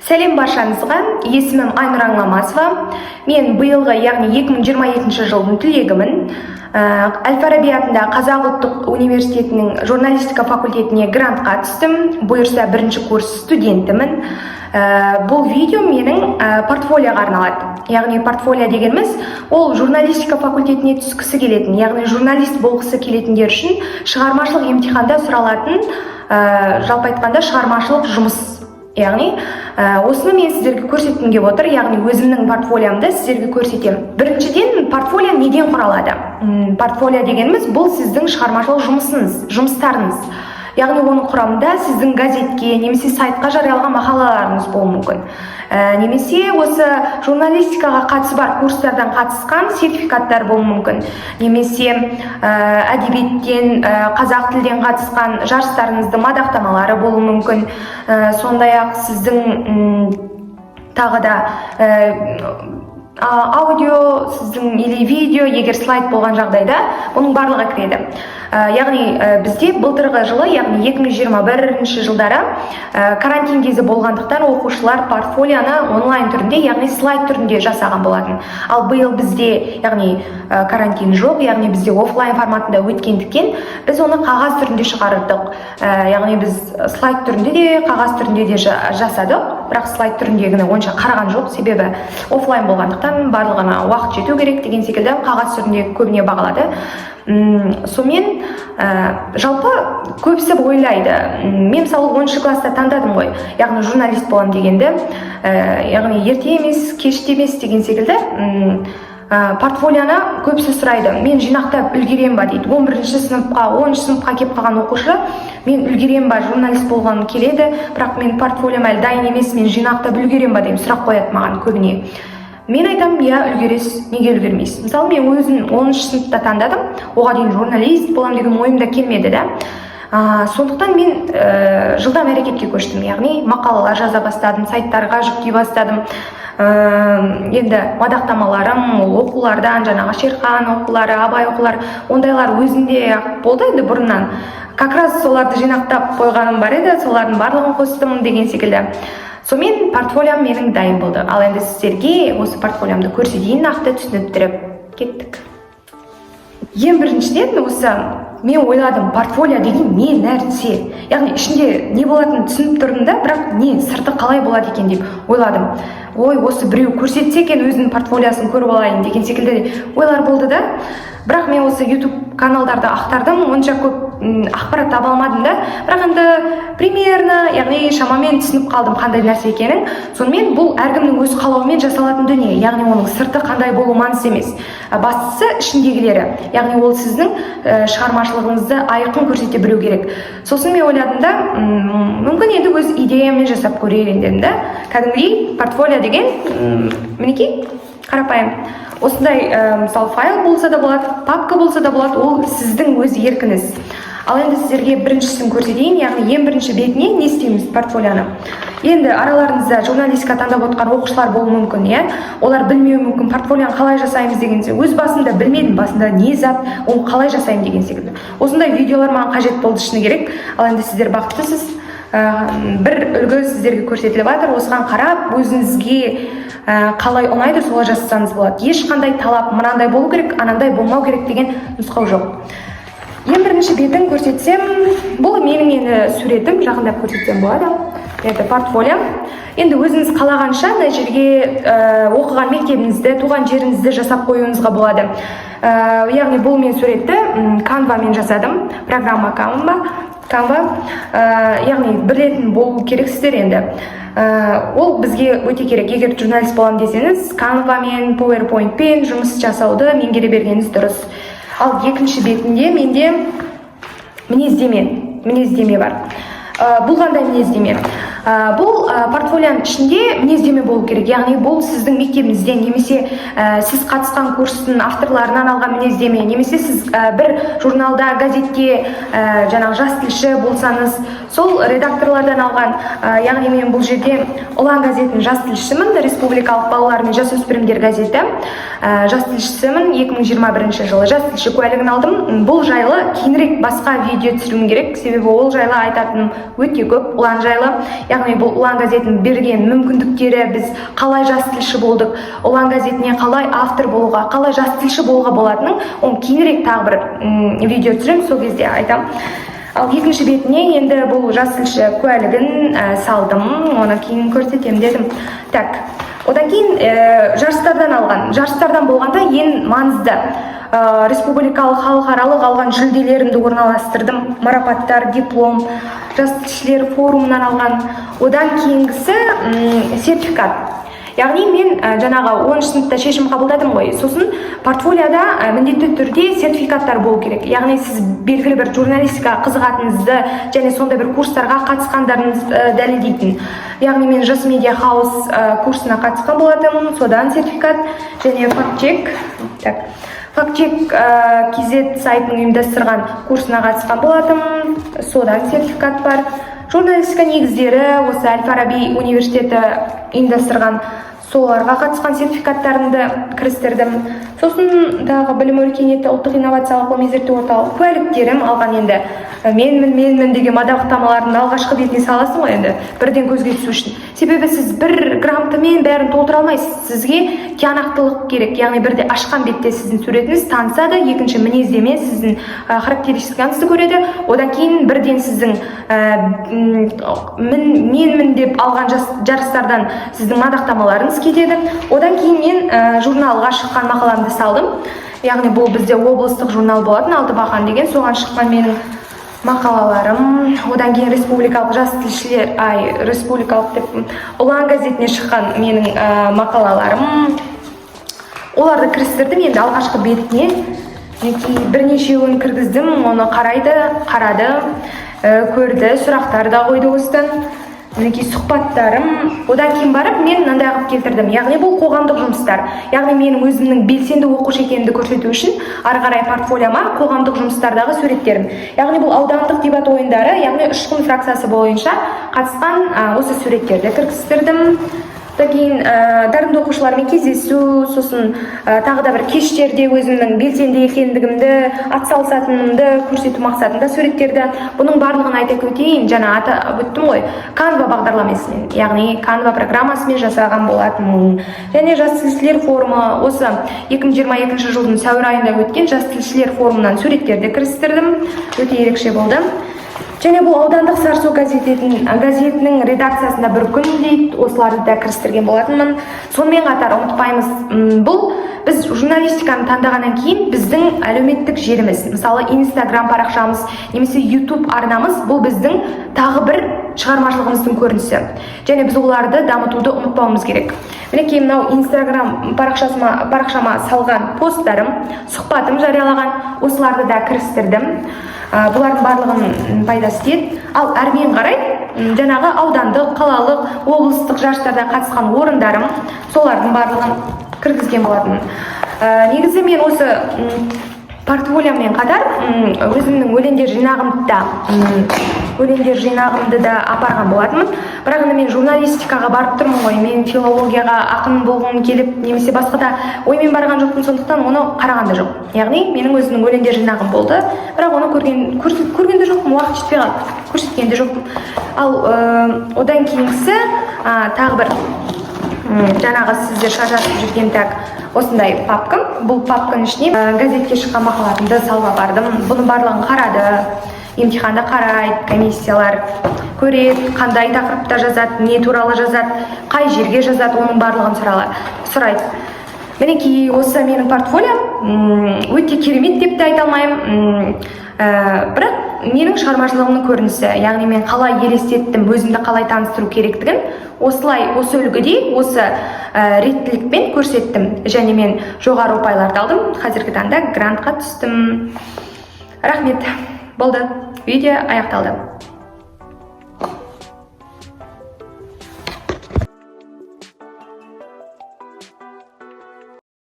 Сәлем баршаңызға, есімім Айнұр Аңламасова. Мен биылғы, яғни 2022 жылдың түлегімін. Әл-Фараби атындағы Қазақ ұлттық университетінің журналистика факультетіне грантқа түстім. Бұйырса бірінші курс студентімін. Бұл видео менің портфолиоға арналады. Яғни портфолио дегеніміз, ол журналистика факультетіне түскісі келетін, яғни журналист болғысы келетіндер үшін шығармашылық емтиханда сұралатын, жалпы айтқанда шығармашылық жұмыс. Яғни осыны мен сіздерге көрсеткім келіп отыр, яғни өзімнің портфолиомды сіздерге көрсетемін. Біріншіден, портфолио неден құралады? Портфолио дегеніміз бұл сіздің шығармашылық жұмыстарыңыз. Яғни оның құрамында сіздің газетке немесе сайтқа жариялаған мақалаларыңыз болуы мүмкін. Немесе осы журналистикаға қатысы бар курстардан қатысқан сертификаттар болуы мүмкін. Немесе әдебиеттен, қазақ тілден қатысқан жарыстарыңыздың мадақтамалары болуы мүмкін. Сондай-ақ сіздің тағы да аудио, сіздің или видео, егер слайд болған жағдайда, бұның барлығы кіреді. Яғни бізде былтырғы жылы, яғни 2021 жылдары карантин кезі болғандықтан оқушылар портфолионы онлайн түрінде, яғни слайд түрінде жасаған болатын. Ал биыл бізде, яғни карантин жоқ, яғни бізде офлайн форматында өткендіктен біз оны қағаз түрінде шығардық. Яғни біз слайд түрінде де, қағаз түрінде де жасадық, бірақ слайд түріндегіні онша қараған жоқ, себебі офлайн болғандықтан барлығына уақыт жету керек деген секілді қағаз түрінде көбіне бағалады. Сонымен жалпы көбісі ойлайды, мен мысалы 10-шы класста таңдадым ғой, яғни журналист болам дегенді, яғни ерте емес, кеште емес деген секілді портфолионы көбісі сұрайды. Мен жинақтап үлгерем ба дейді. 11-ші сыныпқа, 10-шы сыныпқа келіп қалған оқушы, мен үлгерем ба, журналист болғаным келеді, бірақ мен портфолиом әлі дайын емес, мен жинақтап үлгерем ба деймін, сұрақ қояды маған көбіне. Мен айтам, я үлгересіз, неге үлгермейсіз? Мысалы, мен өзім 10-шы сыныпта таңдадым, оған дейін журналист болам деген ойымда келмеді да. Сондықтан мен жылдам әрекетке көштім, яғни мақалалар жаза бастадым, сайттарға жүктей бастадым. Енді мадақтамаларым оқулардан, жаңағы Шерхан оқулары, Абай оқулары, ондайлар өзінде болды енді бұрыннан. Как раз соларды жинақтап қойғаным бар еді, солардың барлығын қостым деген секілді. Сонымен портфолиом менің дайын болды. Ал енді сіздерге осы портфолиомды көрсетейін, нақты түсініктіріп кеттік. Ең біріншіден осы мен ойладым, портфолио деген не нәрсе? Яғни ішінде не болатынын түсініп тұрдым да, бірақ не сырты қалай болады екен деп ойладым. Ой, осы біреу көрсетсе екен өзінің портфолиосын көріп алайын деген секілді ойлар болды да. Бірақ мен осы YouTube каналдарды ақтардым, онша көп ақпарат таба алмадым да. Бірақ енді примерно, яғни шамамен түсініп қалдым қандай нәрсе екенін. Сонымен бұл әркімнің өз қалауымен жасалатын дүние, яғни оның сырты қандай болуы маңызды емес. Бастысы ішіндегілері, яғни ол сіздің шығармашылығыңызды айқын көрсете білу керек. Сосын мен ойладым да, мүмкін енді өз идеямен жасап көрейін дедім да. Кәдімгідей портфолио деген мінекей қарапайым. Осындай мысалы файл болса да болады, папка болса да болады, ол сіздің өз еркіңіз. Ал енді сіздерге біріншісін көрсетейін, яғни ең бірінші бетіне не істейміз портфолионы. Енді араларыңызда журналистика таңдап отқан оқушылар болуы мүмкін, иә? Олар білмеуі мүмкін, портфолионы қалай жасаймыз дегенде, өз басында білмедім, басында не зат, оны қалай жасаймын деген секілді. Осындай видеолар маған қажет болды шыны керек. Ал енді сіздер бақыттысыз. Бір үлгі сіздерге көрсетіліп жатыр, осыған қарап өзіңізге қалай ұнайды солай жасасаңыз болады. Ешқандай талап, мынандай болу керек, анандай болмау керек деген нұсқау жоқ. Ең бірінші бетін көрсетсем, бұл менің енді суретім, жақындап көрсетсем болады. Это портфолио. Енді өзіңіз қалағанша мына жерге оқыған мектебіңізді, туған жеріңізді жасап қоюыңызға болады. Яғни бұл мен суретті Canva-мен жасадым, программа Canva. Яғни білетін болу керексіздер енді. Ол бізге өте керек. Егер журналист болам десеңіз, Canva-мен, PowerPoint-пен жұмыс жасауды меңгере бергеніңіз дұрыс. Ал екінші бетінде менде мінездеме бар. Бұл қандай мінездеме? Бұл портфолионың ішінде мінездеме болу керек. Яғни бұл сіздің мектебіңізден немесе сіз қатысқан курстың авторларынан алған мінездеме, немесе сіз бір журналда, газетте жаңағы жас тілші болсаңыз, сол редакторлардан алған. Яғни мен бұл жерде Ұлан газетінің жас тілшісімін, республикалық балалар мен жасөспірімдер газеті. Жас тілшісімін, 2021 жылы жас тілші куәлігін алдым. Бұл жайлы кейінірек басқа видео түсіруім керек, себебі ол жайлы айтатыным өте көп, Ұлан жайлы. яғни бұл ұлан газетінің берген мүмкіндіктері, біз қалай жас тілші болдық, ұлан газетіне қалай автор болуға, қалай жас тілші болуға болатынын, оны кейінірек тағы бір видео түсіремін, сол кезде айтамын. Ал екінші бетіне енді бұл жас тілші куәлігін салдым, оны кейін көрсетемін дедім. Так, одан кейін жарыстардан болғанда ең маңызды республикалық, халықаралық алған жүлделерімді орналастырдым. Марапаттар, диплом, жас тілшілер форумынан алған. Одан кейінгісі сертификат. Яғни мен жаңағы 10 сыныпта шешім қабылдадым ғой. Сосын портфолиода міндетті түрде сертификаттар болу керек. Яғни сіз белгілі бір журналистика қызығатыныңызды және сондай бір курстарға қатысқандарыңызды дәлелдейтін. Яғни мен Жас Медиа Хаус курсына қатысқан болатынмын, содан сертификат, және фактчек KZ сайтының ұйымдастырған курсына қатысқан болатынмын, содан сертификат бар. Журналистика негіздері, осы Әл-Фараби университеті ұйымдастырған соларға қатысқан сертификаттарымды кірістірдім. Сосын дағы білім өркениеті ұлттық инновациялық ғылыми зерттеу орталығы куәліктерім алған. Енді менмін деген мадақтамалардың алғашқы бетіне саласың ғой, енді бірден көзге түсу үшін. Себебі сіз бір грамотамен бәрін толтыра алмайсыз. Сізге тиянақтылық керек. Яғни бірде ашқан бетте сіздің суретіңіз танысады, екінші мінездеме сіздің характеристикаңызды көреді. Одан кейін бірден сіздің менмін деп алған жарыстардан сіздің мадақтамаларыңыз кетеді. Одан кейін мен журналға шыққан мақаламды салдым. Яғни бұл бізде облыстық журнал болатын, Алты Бақан деген, соған шыққан менің мақалаларым. Одан кейін республикалық жас тілшілер, республикалық деп ұлан газетіне шыққан менің мақалаларым. Оларды кірістірдім енді алғашқы бетіне. Бірнешеуін кіргіздім, оны қарады, көрді, сұрақтар да қойды осыдан. Сұхбаттарым. Одан кейін барып мен мынандай қылып келтірдім. Яғни бұл қоғамдық жұмыстар. Яғни менің өзімнің белсенді оқушы екенімді көрсету үшін ары қарай портфолиома қоғамдық жұмыстардағы суреттерім. Яғни бұл аудандық дебат ойындары, яғни Ұшқын фракциясы бойынша қатысқан осы суреттерді кіргіздірдім. Одан кейін дарынды оқушылармен кездесу, сосын тағы да бір кештерде өзімнің белсенді екендігімді, атсалысатынымды көрсету мақсатында суреттерді. Бұның барлығын айта өтейін, жаңа атап өттім ғой, Canva бағдарламасымен, яғни Canva программасымен жасаған болатынмын. Және жас тілшілер форумы, осы 2022 жылдың сәуір айында өткен жас тілшілер форумынан суреттерді кірістірдім. Өте ерекше болды. Және бұл аудандық Сарысу газетінің редакциясында бір күн дейді, осыларды да кірістірген болатынмын. Сонымен қатар ұмытпаймыз, бұл біз журналистиканы таңдағаннан кейін біздің әлеуметтік желіміз, мысалы Instagram парақшамыз, немесе YouTube арнамыз, бұл біздің тағы бір шығармашылығымыздың көрінісі. Және біз оларды дамытуды ұмытпауымыз керек. Мінекей мынау Instagram парақшама салған посттарым, сұхбатым жариялаған, осыларды да кірістірдім. Бұлардың барлығын пайдасы тиеді. Ал әрмен қарай жаңағы аудандық, қалалық, облыстық жарыстарда қатысқан орындарым, солардың барлығын кіргізген болатын. Негізі мен осы портфолиомен қатар өзімнің өлеңдер жинағымды да апарған болатынмын. Бірақ мен журналистикаға барып тұрмын ғой, мен филологияға ақын болғым келіп, немесе басқа да оймен барған жоқпын, сондықтан оны қараған да жоқ. Яғни менің өзімнің өлеңдер жинағым болды, бірақ оны көрген де жоқпын, уақыт жетпей қалды, көрсеткен де жоқпын. Ал одан кейінгісі тағы бір жаңағы сіздер шаршатып жүрген осындай папка. Бұл папканың ішіне газетке шыққан мақалаларымды салып бардым. Бұның барлығын қарады, емтиханда қарайды, комиссиялар көреді, қандай тақырыпта жазады, не туралы жазады, қай жерге жазады, оның барлығын сұрайды. Мінекей осы менің портфолиом өте керемет деп те айта алмаймын, бірақ менің шығармашылығымның көрінісі, яғни мен қалай елестеттім, өзімді қалай таныстыру керектігін осы үлгіде, осы реттілікпен көрсеттім. Және мен жоғары ұпайларды алдым, қазіргі таңда грантқа түстім. Рахмет, болды, видео аяқталды.